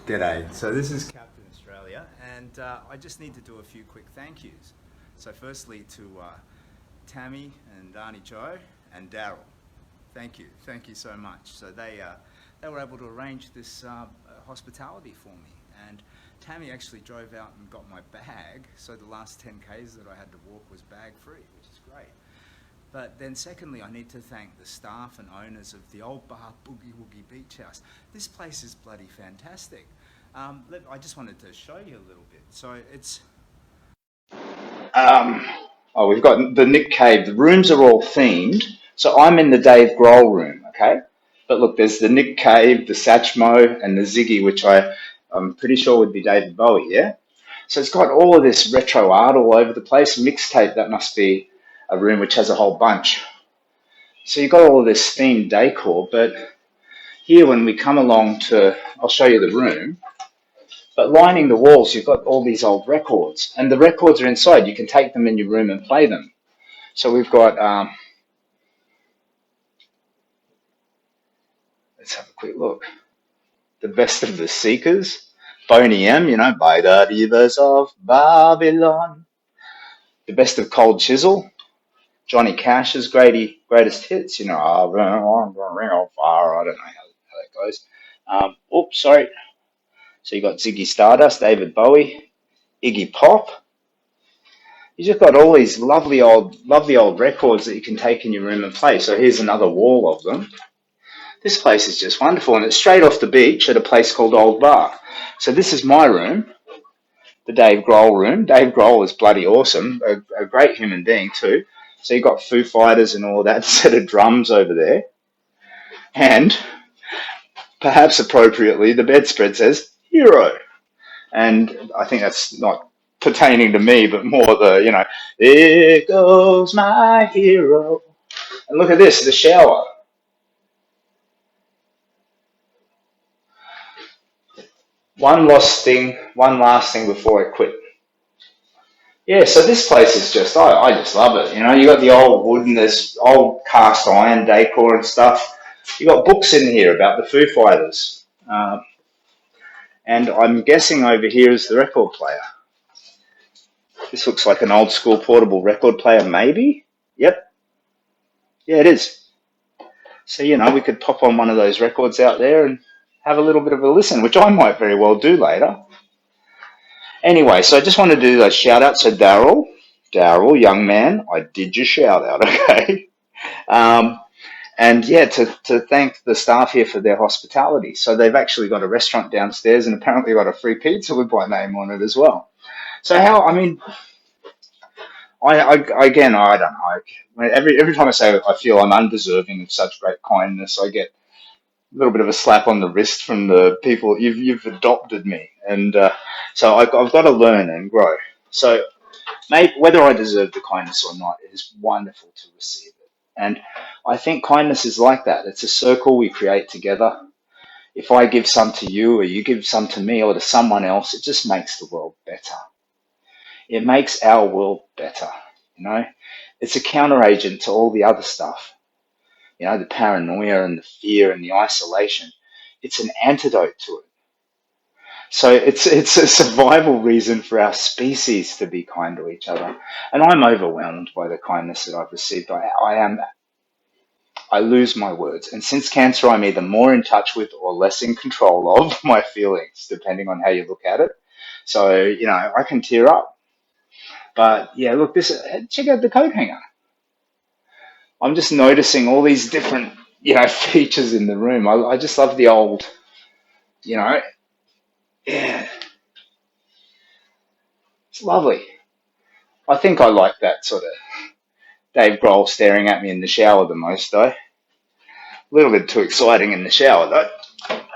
G'day. So this is Captain Australia, and I just need to do a few quick thank yous. So firstly to Tammy and Arnie Joe and Daryl. Thank you so much. So they were able to arrange this hospitality for me, and Tammy actually drove out and got my bag, so the last 10 Ks that I had to walk was bag free, which is great. But then secondly, I need to thank the staff and owners of the old bar Boogie Woogie Beach House. This place is bloody fantastic. I just wanted to show you a little bit. So it's... we've got the Nick Cave. The rooms are all themed. So I'm in the Dave Grohl room, okay? But look, there's the Nick Cave, the Satchmo, and the Ziggy, which I'm pretty sure would be David Bowie, yeah? So it's got all of this retro art all over the place. Mixtape, that must be a room which has a whole bunch. So you've got all of this themed decor, but here when we come along to, I'll show you the room, but lining the walls, you've got all these old records, and the records are inside. You can take them in your room and play them. So we've got, let's have a quick look. The Best of the Seekers, Boney M, by the rivers of Babylon. The Best of Cold Chisel, Johnny Cash's greatest hits, I'll run on the ring of fire. I don't know how that goes. Oops, sorry. So you got Ziggy Stardust, David Bowie, Iggy Pop. You just got all these lovely old records that you can take in your room and play. So here's another wall of them. This place is just wonderful, and it's straight off the beach at a place called Old Bar. So this is my room, the Dave Grohl room. Dave Grohl is bloody awesome, a great human being too. So you got Foo Fighters and all that set of drums over there. And perhaps appropriately, the bedspread says Hero. And I think that's not pertaining to me, but more the, there goes my hero. And look at this, the shower. One last thing before I quit. Yeah, so this place is just, I just love it. You got the old wood and there's old cast iron decor and stuff. You got books in here about the Foo Fighters. And I'm guessing over here is the record player. This looks like an old school portable record player, maybe? Yep. Yeah, it is. So, we could pop on one of those records out there and have a little bit of a listen, which I might very well do later. Anyway, so I just want to do a shout out. So Daryl, young man, I did your shout out, okay? And yeah, to thank the staff here for their hospitality. So they've actually got a restaurant downstairs and apparently got a free pizza with my name on it as well. So I don't know. Every time I say I feel I'm undeserving of such great kindness, I get a little bit of a slap on the wrist from the people. You've adopted me, and so I've got to learn and grow. So, whether I deserve the kindness or not, it is wonderful to receive it. And I think kindness is like that. It's a circle we create together. If I give some to you, or you give some to me, or to someone else, it just makes the world better. It makes our world better. It's a counteragent to all the other stuff. The paranoia and the fear and the isolation. It's an antidote to it. So it's a survival reason for our species to be kind to each other. And I'm overwhelmed by the kindness that I've received. I lose my words. And since cancer, I'm either more in touch with or less in control of my feelings, depending on how you look at it. So, I can tear up. But yeah, look, check out the coat hanger. I'm just noticing all these different, features in the room. I just love the old, yeah, it's lovely. I think I like that sort of Dave Grohl staring at me in the shower the most, though. A little bit too exciting in the shower, though.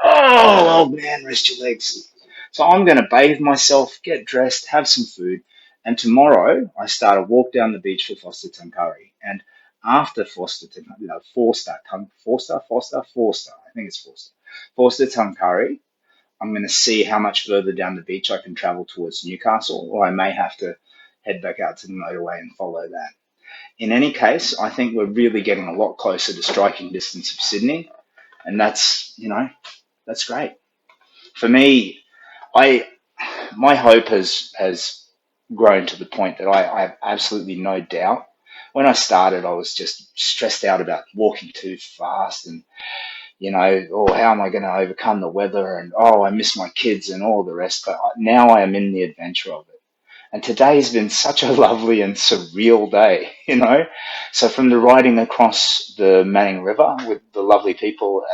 Oh, old man, rest your legs. So I'm going to bathe myself, get dressed, have some food, and tomorrow I start a walk down the beach for Forster Tuncurry. And after Forster, I think it's Forster Tuncurry, I'm going to see how much further down the beach I can travel towards Newcastle, or I may have to head back out to the motorway and follow that. In any case, I think we're really getting a lot closer to striking distance of Sydney, and that's great. For me, I my hope has grown to the point that I have absolutely no doubt. When I started, I was just stressed out about walking too fast and, oh, how am I going to overcome the weather? And, oh, I miss my kids and all the rest. But now I am in the adventure of it. And today's been such a lovely and surreal day. So from the riding across the Manning River with the lovely people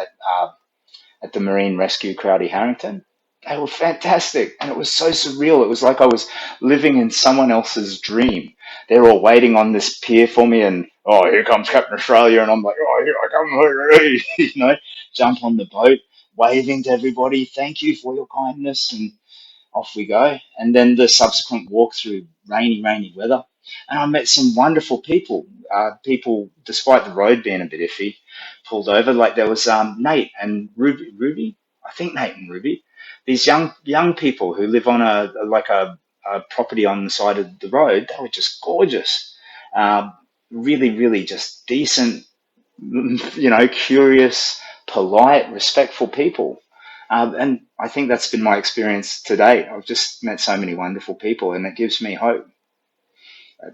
at the Marine Rescue Crowdy Harrington, they were fantastic. And it was so surreal. It was like I was living in someone else's dream. They're all waiting on this pier for me, and, oh, here comes Captain Australia. And I'm like, oh, here I come. Jump on the boat, waving to everybody. Thank you for your kindness. And off we go. And then the subsequent walk through rainy, rainy weather. And I met some wonderful people. People, despite the road being a bit iffy, pulled over. Like there was Nate and Ruby. I think Nate and Ruby. These young people who live on a property on the side of the road. They were just gorgeous. Really, really just decent, curious, polite, respectful people. And I think that's been my experience to date. I've just met so many wonderful people, and it gives me hope.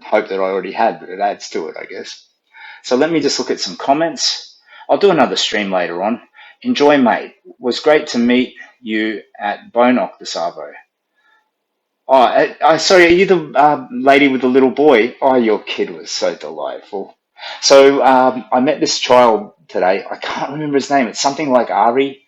Hope that I already had, but it adds to it, I guess. So let me just look at some comments. I'll do another stream later on. Enjoy, mate. Was great to meet you at Bonock the Savo. Oh, sorry, are you the lady with the little boy? Oh, your kid was so delightful. So I met this child today. I can't remember his name. It's something like Ari.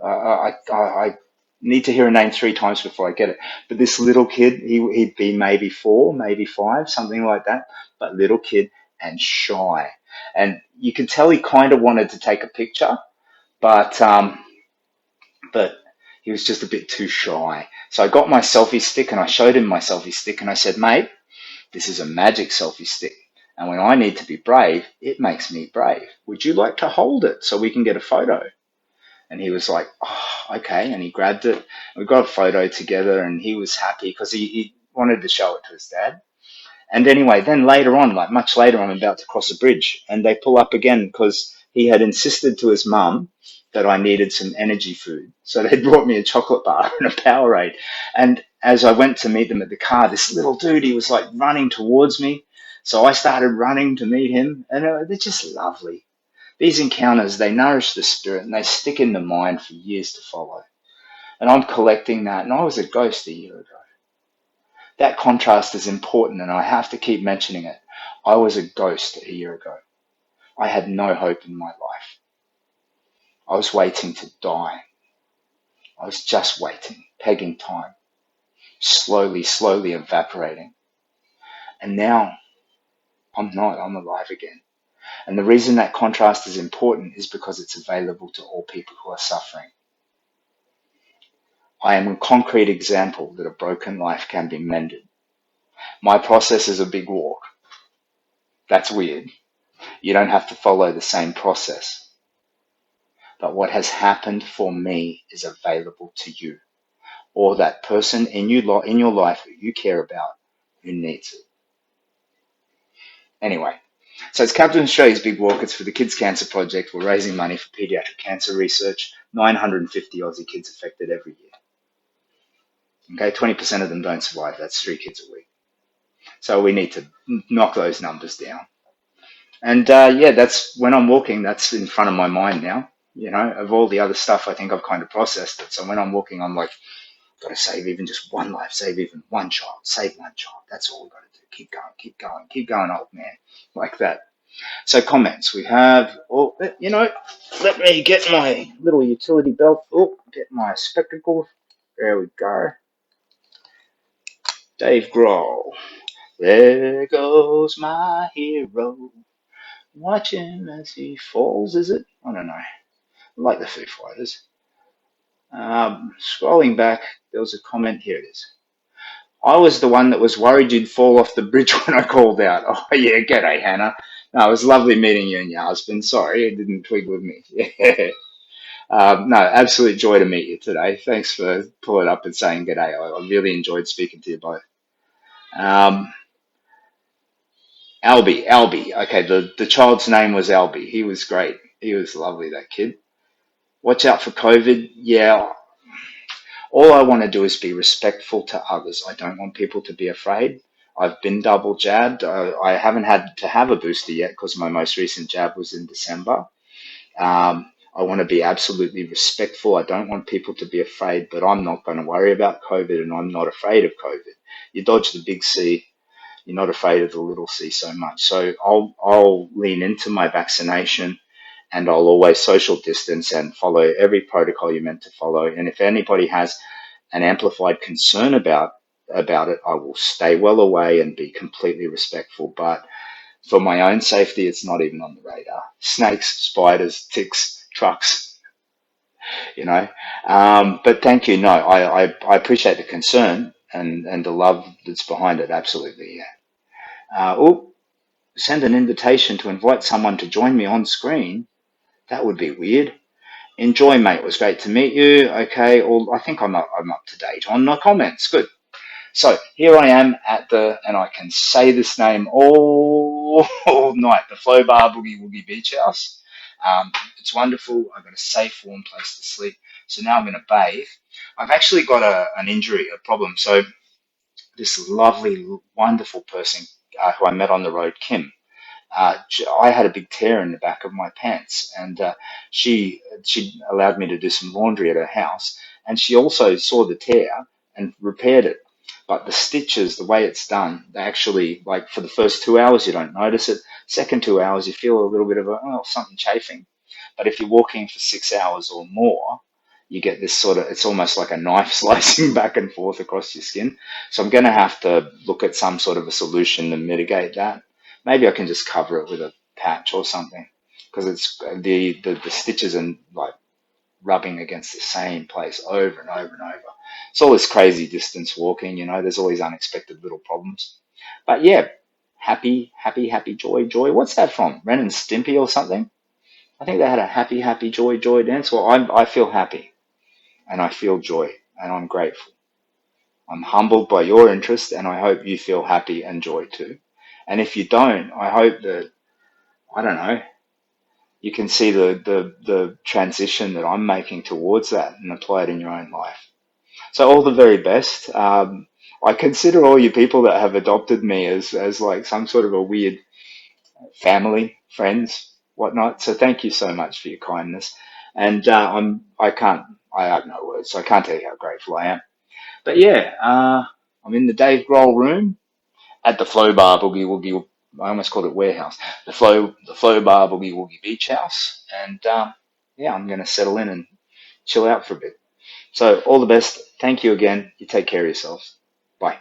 I need to hear a name 3 times before I get it. But this little kid, he'd be maybe 4, maybe 5, something like that. But little kid and shy. And you could tell he kind of wanted to take a picture, but but he was just a bit too shy. So I got my selfie stick and I showed him my selfie stick and I said, mate, this is a magic selfie stick. And when I need to be brave, it makes me brave. Would you like to hold it so we can get a photo? And he was like, oh, okay. And he grabbed it. We got a photo together and he was happy because he wanted to show it to his dad. And anyway, then later on, like much later, I'm about to cross a bridge and they pull up again because he had insisted to his mum that I needed some energy food. So they brought me a chocolate bar and a Powerade. And as I went to meet them at the car, this little dude, he was like running towards me. So I started running to meet him and they're just lovely. These encounters, they nourish the spirit and they stick in the mind for years to follow. And I'm collecting that. And I was a ghost a year ago. That contrast is important and I have to keep mentioning it. I was a ghost a year ago. I had no hope in my life. I was waiting to die. I was just waiting, pegging time, slowly, slowly evaporating. And now I'm not, I'm alive again. And the reason that contrast is important is because it's available to all people who are suffering. I am a concrete example that a broken life can be mended. My process is a big walk. That's weird. You don't have to follow the same process. But what has happened for me is available to you or that person in your life who you care about who needs it. Anyway, so it's Captain Australia's Big Walk. It's for the Kids Cancer Project. We're raising money for pediatric cancer research. 950 Aussie kids affected every year. Okay, 20% of them don't survive. That's 3 kids a week. So we need to knock those numbers down. And yeah, that's when I'm walking, that's in front of my mind now. Of all the other stuff, I think I've kind of processed it. So when I'm walking, I'm like, got to save even just one life, save even one child, save one child. That's all we've got to do. Keep going, keep going, keep going, old man. Like that. So comments, we have, let me get my little utility belt. Get my spectacles. There we go. Dave Grohl. There goes my hero. Watch him as he falls, is it? I don't know. I like the Foo Fighters. Scrolling back, there was a comment. Here it is. I was the one that was worried you'd fall off the bridge when I called out. Oh, yeah, g'day, Hannah. No, it was lovely meeting you and your husband. Sorry, it didn't twig with me. Yeah. No, absolute joy to meet you today. Thanks for pulling up and saying g'day. I really enjoyed speaking to you both. Albie. Okay, the child's name was Albie. He was great. He was lovely, that kid. Watch out for COVID. Yeah, All I want to do is be respectful to others. I don't want people to be afraid. I've been double jabbed. I haven't had to have a booster yet because my most recent jab was in December. I want to be absolutely respectful. I don't want people to be afraid, but I'm not going to worry about COVID, and I'm not afraid of COVID. You dodge the big C, you're not afraid of the little c so much. So I'll lean into my vaccination, and I'll always social distance and follow every protocol you're meant to follow. And if anybody has an amplified concern about it, I will stay well away and be completely respectful. But for my own safety, it's not even on the radar. Snakes, spiders, ticks, trucks, you know. But thank you. No, I appreciate the concern and the love that's behind it. Absolutely, yeah. Oh, send an invitation to invite someone to join me on screen. That would be weird. Enjoy, mate. It was great to meet you. Okay, I think I'm up to date on my comments. Good. So here I am and I can say this name all night, the Flow Bar Boogie Woogie Beach House. It's wonderful. I've got a safe, warm place to sleep. So now I'm going to bathe. I've actually got an injury, a problem. So this lovely, wonderful person who I met on the road, Kim, I had a big tear in the back of my pants, and she allowed me to do some laundry at her house, and she also saw the tear and repaired it. But the stitches, the way it's done, they actually, like, for the first 2 hours you don't notice it. Second 2 hours you feel a little bit of something chafing. But if you're walking for 6 hours or more, you get this sort of, it's almost like a knife slicing back and forth across your skin. So I'm going to have to look at some sort of a solution to mitigate that. Maybe I can just cover it with a patch or something, because it's the stitches and like rubbing against the same place over and over and over. It's all this crazy distance walking, there's always unexpected little problems. But yeah, happy, happy, happy, joy, joy. What's that from? Ren and Stimpy or something? I think they had a happy, happy, joy, joy dance. Well, I feel happy and I feel joy and I'm grateful. I'm humbled by your interest and I hope you feel happy and joy too. And if you don't, I hope that, I don't know, you can see the transition that I'm making towards that and apply it in your own life. So all the very best. I consider all you people that have adopted me as like some sort of a weird family, friends, whatnot. So thank you so much for your kindness. And I have no words, so I can't tell you how grateful I am. But yeah, I'm in the Dave Grohl room at the Flow Bar Boogie Woogie. I almost called it warehouse. The Flow Bar Boogie Woogie Beach House, and yeah, I'm going to settle in and chill out for a bit. So all the best. Thank you again. You take care of yourselves. Bye.